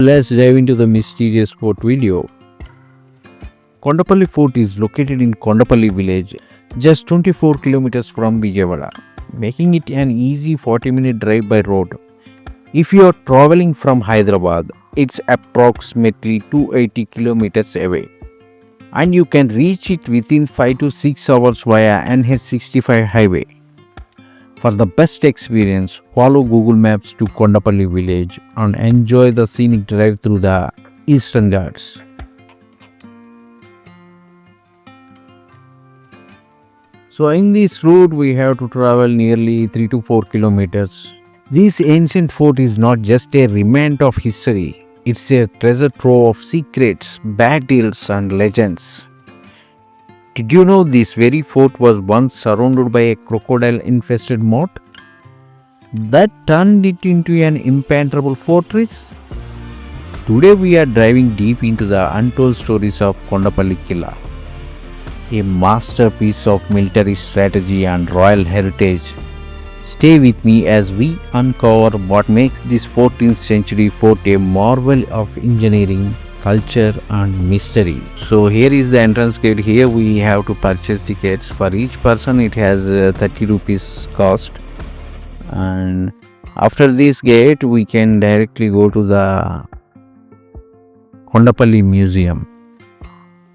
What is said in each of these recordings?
Let's dive into the mysterious fort video. Kondapalli Fort is located in Kondapalli village, just 24 kilometers from Vijayawada, making it an easy 40-minute drive by road. If you are traveling from Hyderabad, it's approximately 280 kilometers away, and you can reach it within 5 to 6 hours via NH65 highway. For the best experience, follow Google Maps to Kondapalli village and enjoy the scenic drive through the Eastern Ghats. So in this route, we have to travel nearly 3 to 4 kilometers. This ancient fort is not just a remnant of history, it's a treasure trove of secrets, battles and legends. Did you know this very fort was once surrounded by a crocodile-infested moat that turned it into an impenetrable fortress? Today we are diving deep into the untold stories of Kondapalli Killa, a masterpiece of military strategy and royal heritage. Stay with me as we uncover what makes this 14th century fort a marvel of engineering, culture and mystery. So here is the entrance gate. Here we have to purchase tickets. For each person it has 30 rupees cost, and after this gate we can directly go to the Kondapalli Museum.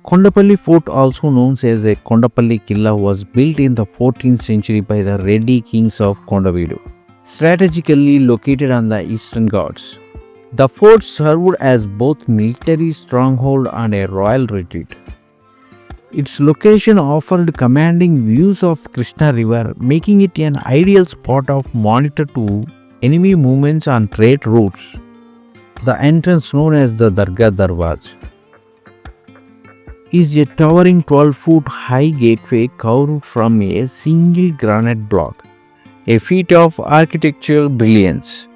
Kondapalli Fort, also known as a Kondapalli Killa, was built in the 14th century by the Reddy kings of Kondavedu, strategically located on the Eastern Ghats. The fort served as both military stronghold and a royal retreat. Its location offered commanding views of Krishna River, making it an ideal spot of monitor to enemy movements on trade routes. The entrance, known as the Dargha Darwaza, is a towering 12-foot high gateway carved from a single granite block, a feat of architectural brilliance.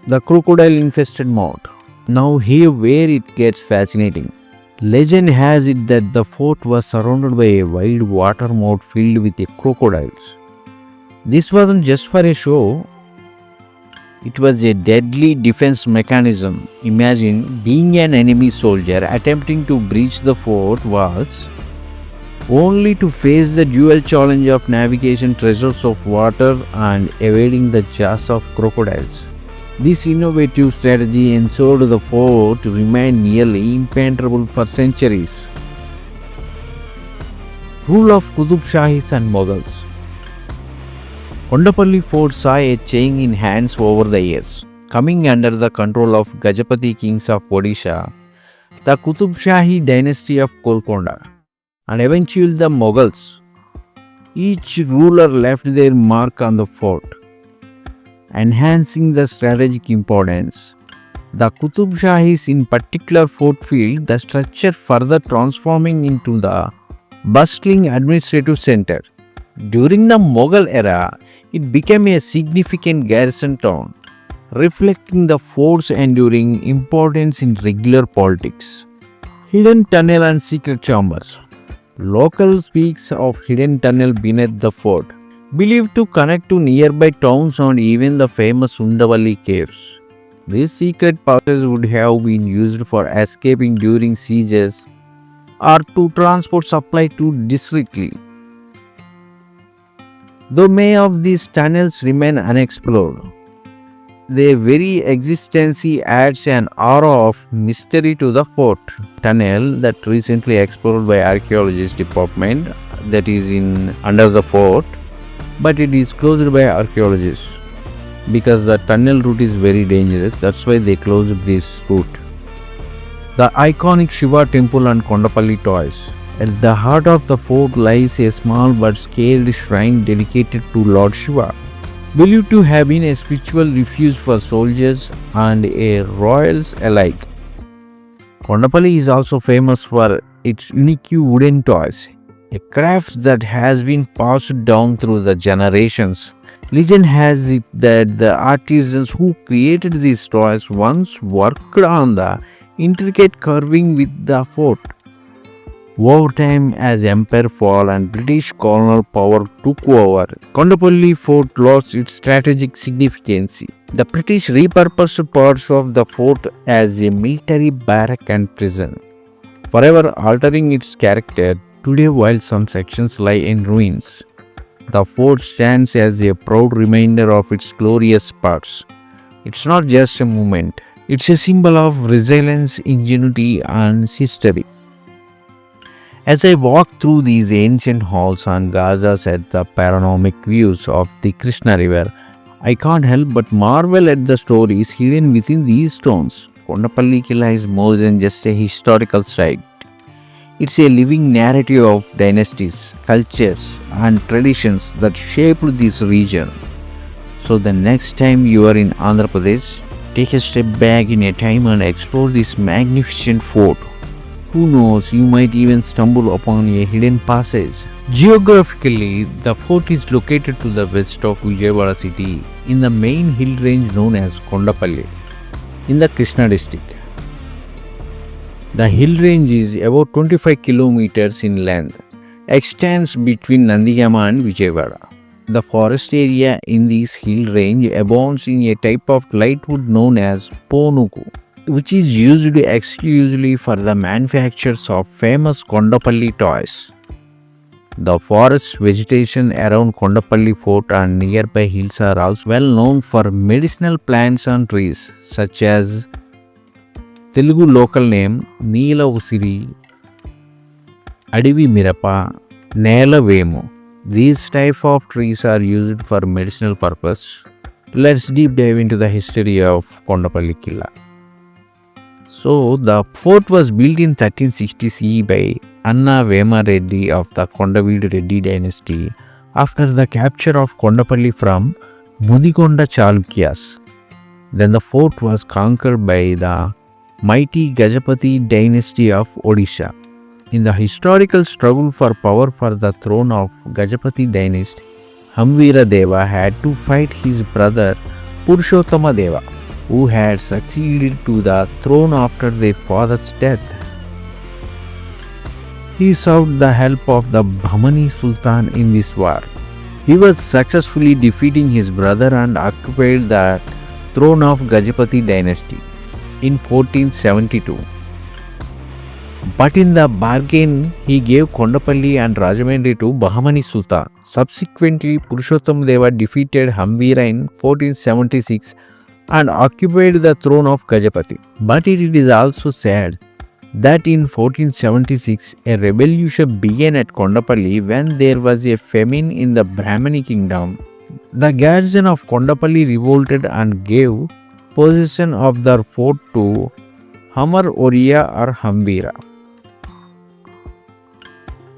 The crocodile-infested moat. Now here where it gets fascinating. Legend has it that the fort was surrounded by a wide water moat filled with crocodiles. This wasn't just for a show, it was a deadly defense mechanism. Imagine being an enemy soldier attempting to breach the fort walls only to face the dual challenge of navigation treasures of water and evading the jaws of crocodiles. This innovative strategy ensured the fort to remain nearly impenetrable for centuries. Rule of Qutub Shahis and Mughals. Kondapalli Fort saw a change in hands over the years. Coming under the control of Gajapati kings of Odisha, the Qutub Shahi dynasty of Golconda, and eventually the Mughals. Each ruler left their mark on the fort, enhancing the strategic importance. The Qutub Shahis in particular fort field the structure, further transforming into the bustling administrative center. During the Mughal era, it became a significant garrison town, reflecting the fort's enduring importance in regular politics. Hidden tunnel and secret chambers. Local speaks of hidden tunnel beneath the fort, believed to connect to nearby towns and even the famous Undavalli caves. This secret passage would have been used for escaping during sieges or to transport supply to discreetly. Though many of these tunnels remain unexplored, their very existence adds an aura of mystery to the fort. Tunnel that recently explored by archaeologist department that is in under the fort, but it is closed by archaeologists because the tunnel route is very dangerous. That's why they closed this route. The iconic Shiva temple and Kondapalli toys. At the heart of the fort lies a small but scaled shrine dedicated to Lord Shiva, believed to have been a spiritual refuge for soldiers and royals alike. Kondapalli is also famous for its unique wooden toys, a craft that has been passed down through the generations. Legend has it that the artisans who created these toys once worked on the intricate carving with the fort. Over time, as empire fall and British colonial power took over, Kondapalli Fort lost its strategic significance. The British repurposed parts of the fort as a military barrack and prison, forever altering its character. Today, while some sections lie in ruins, the fort stands as a proud reminder of its glorious parts. It's not just a monument, it's a symbol of resilience, ingenuity, and history. As I walk through these ancient halls and gazas at the panoramic views of the Krishna River, I can't help but marvel at the stories hidden within these stones. Kondapalli Killa is more than just a historical site. It's a living narrative of dynasties, cultures, and traditions that shaped this region. So, the next time you are in Andhra Pradesh, take a step back in a time and explore this magnificent fort. Who knows, you might even stumble upon a hidden passage. Geographically, the fort is located to the west of Vijayawada city in the main hill range known as Kondapalli in the Krishna district. The hill range is about 25 kilometers in length, extends between Nandigama and Vijayawada. The forest area in this hill range abounds in a type of lightwood known as ponuku, which is used exclusively for the manufactures of famous Kondapalli toys. The forest vegetation around Kondapalli Fort and nearby hills are also well known for medicinal plants and trees such as Telugu local name Neela Usiri, Adivi Mirapa, Nela Vemu. These type of trees are used for medicinal purpose. Let's deep dive into the history of Kondapalli Killa. So, the fort was built in 1360 CE by Anna Vema Reddy of the Kondavidi Reddy dynasty after the capture of Kondapalli from Mudikonda Chalukyas. Then the fort was conquered by the mighty Gajapati dynasty of Odisha. In the historical struggle for power for the throne of Gajapati dynasty, Hamvira Deva had to fight his brother Purushottama Deva, who had succeeded to the throne after their father's death. He sought the help of the Bahmani Sultan in this war. He was successfully defeating his brother and occupied the throne of Gajapati dynasty in 1472. But in the bargain, he gave Kondapalli and Rajahmundry to Bahmani Sultan. Subsequently, Purushottam Deva defeated Hamvira in 1476 and occupied the throne of Gajapati. But it is also said that in 1476, a revolution began at Kondapalli when there was a famine in the Brahmani kingdom. The garrison of Kondapalli revolted and gave possession of their fort to Hamar Oriya or Hamvira.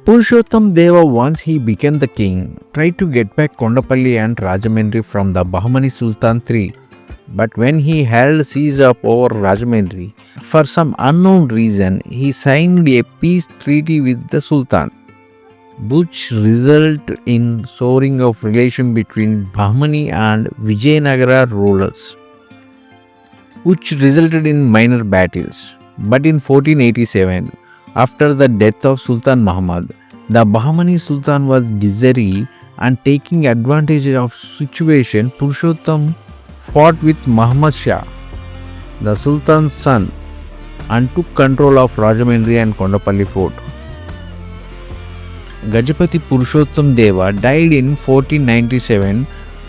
Purushottam Deva, once he became the king, tried to get back Kondapalli and Rajahmundry from the Bahmani Sultan III. But when he held siege up over Rajahmundry, for some unknown reason, he signed a peace treaty with the Sultan, which resulted in souring of relation between Bahmani and Vijayanagara rulers, which resulted in minor battles. But in 1487, after the death of Sultan Muhammad, the Bahmani Sultan was disagree and taking advantage of situation, Purushottam fought with Muhammad Shah, the Sultan's son, and took control of Rajahmundry and Kondapalli Fort. Gajapati Purushottam Deva died in 1497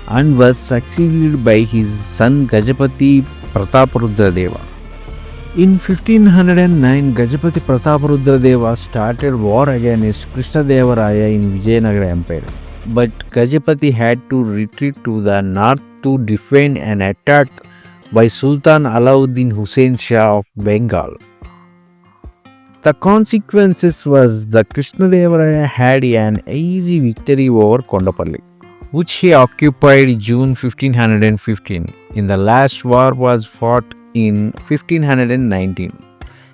and was succeeded by his son Gajapati Prataparudra Deva. In 1509, Gajapati Prataparudra Deva started war against Krishnadevaraya in Vijayanagara Empire. But Gajapati had to retreat to the north to defend an attack by Sultan Alauddin Hussain Shah of Bengal. The consequences was that Krishnadevaraya had an easy victory over Kondapalli, which he occupied June 1515. In the last war was fought in 1519.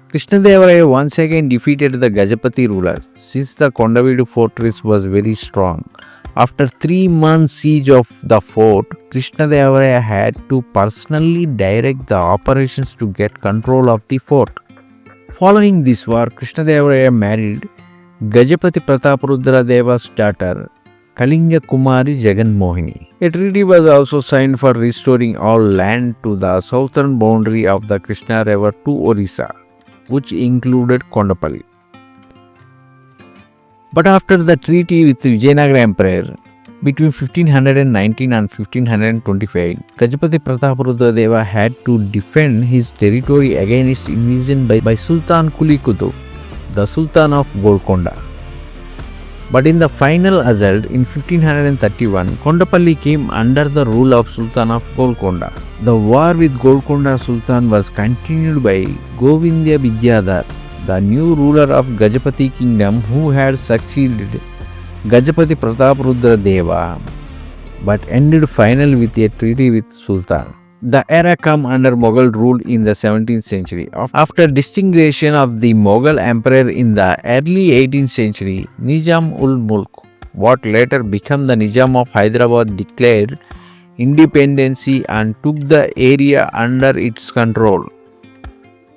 Krishnadevaraya once again defeated the Gajapati ruler, since the Kondavidi fortress was very strong. After 3 months siege of the fort, Krishnadevaraya had to personally direct the operations to get control of the fort. Following this war, Krishnadevaraya married Gajapati Prataparudra Deva's daughter, Kalinga Kumari Jaganmohini. A treaty was also signed for restoring all land to the southern boundary of the Krishna River to Orissa, which included Kondapalli. But after the treaty with Vijayanagara Emperor between 1519 and 1525, Gajapati Prataparudra Deva had to defend his territory against invasion by Sultan Kuli Kutub, the Sultan of Golconda. But in the final assault in 1531, Kondapalli came under the rule of Sultan of Golconda. The war with Golconda Sultan was continued by Govindya Vidyadhar, the new ruler of Gajapati kingdom who had succeeded Gajapati Prataparudra Deva, but ended final with a treaty with Sultan. The era came under Mughal rule in the 17th century. After distinction of the Mughal emperor in the early 18th century, Nizam-ul-Mulk, what later became the Nizam of Hyderabad, declared independency and took the area under its control.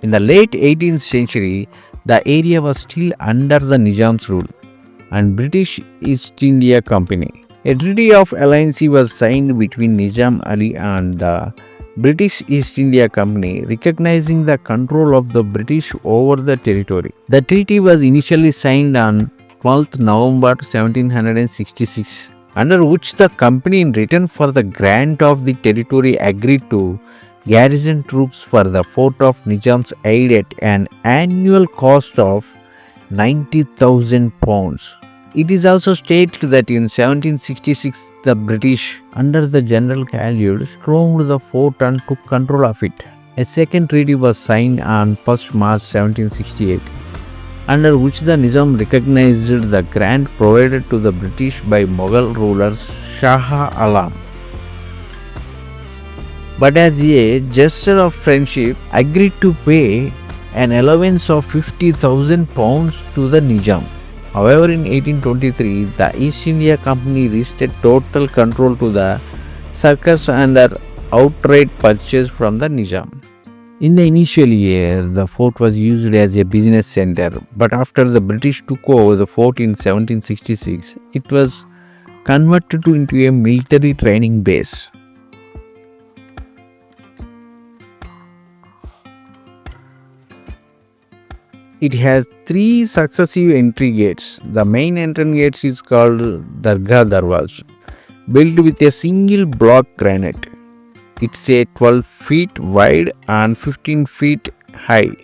In the late 18th century, the area was still under the Nizam's rule and British East India Company. A treaty of alliance was signed between Nizam Ali and the British East India Company, recognizing the control of the British over the territory. The treaty was initially signed on 12th November 1766, under which the company in return for the grant of the territory agreed to garrison troops for the fort of Nizam's aid at an annual cost of 90,000 pounds. It is also stated that in 1766 the British, under the General Khalid, stormed the fort and took control of it. A second treaty was signed on 1st March 1768, under which the Nizam recognized the grant provided to the British by Mughal rulers Shah Alam, but as a gesture of friendship agreed to pay an allowance of 50,000 pounds to the Nizam. However, in 1823, the East India Company restored total control to the circus under outright purchase from the Nizam. In the initial year, the fort was used as a business center, but after the British took over the fort in 1766, it was converted into a military training base. It has three successive entry gates. The main entrance gate is called Dargha Darwaza, built with a single block granite. It's a 12 feet wide and 15 feet high.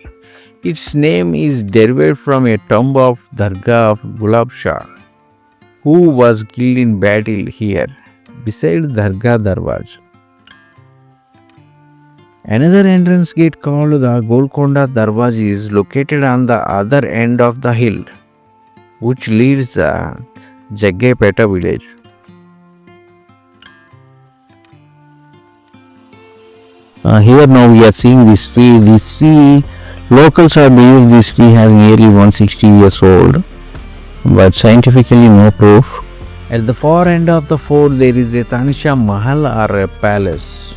Its name is derived from a tomb of Dargah of Gulab Shah, who was killed in battle here, beside Dargha Darwaza. Another entrance gate called the Golconda Darwaza is located on the other end of the hill, which leads the Jaggepeta village. Here now we are seeing this tree. This tree, locals are believe this tree has nearly 160 years old, but scientifically no proof. At the far end of the fort there is a Tanisha Mahal or a palace,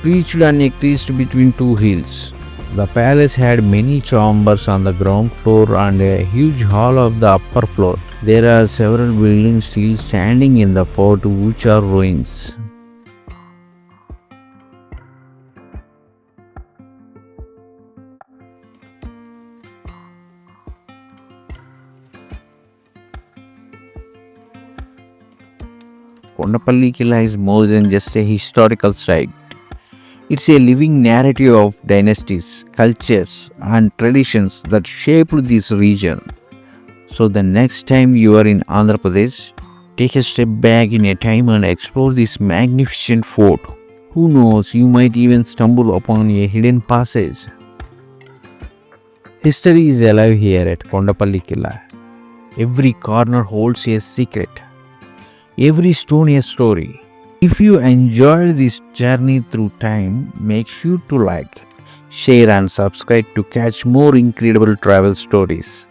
perched on a crest between two hills. The palace had many chambers on the ground floor and a huge hall of the upper floor. There are several buildings still standing in the fort which are ruins. Kondapalli Killa is more than just a historical site. It's a living narrative of dynasties, cultures, and traditions that shaped this region. So, the next time you are in Andhra Pradesh, take a step back in a time and explore this magnificent fort. Who knows, you might even stumble upon a hidden passage. History is alive here at Kondapalli Killa. Every corner holds a secret, every stone a story. If you enjoyed this journey through time, make sure to like, share and subscribe to catch more incredible travel stories.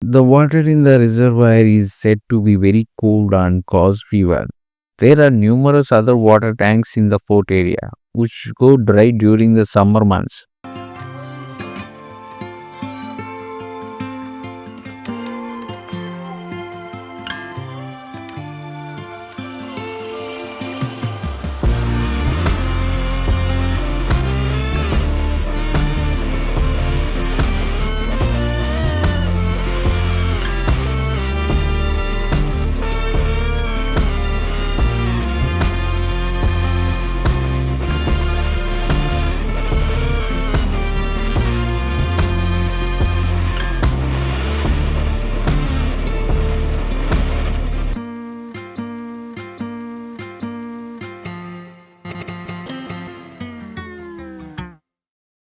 The water in the reservoir is said to be very cold and cause fever. There are numerous other water tanks in the fort area, which go dry during the summer months.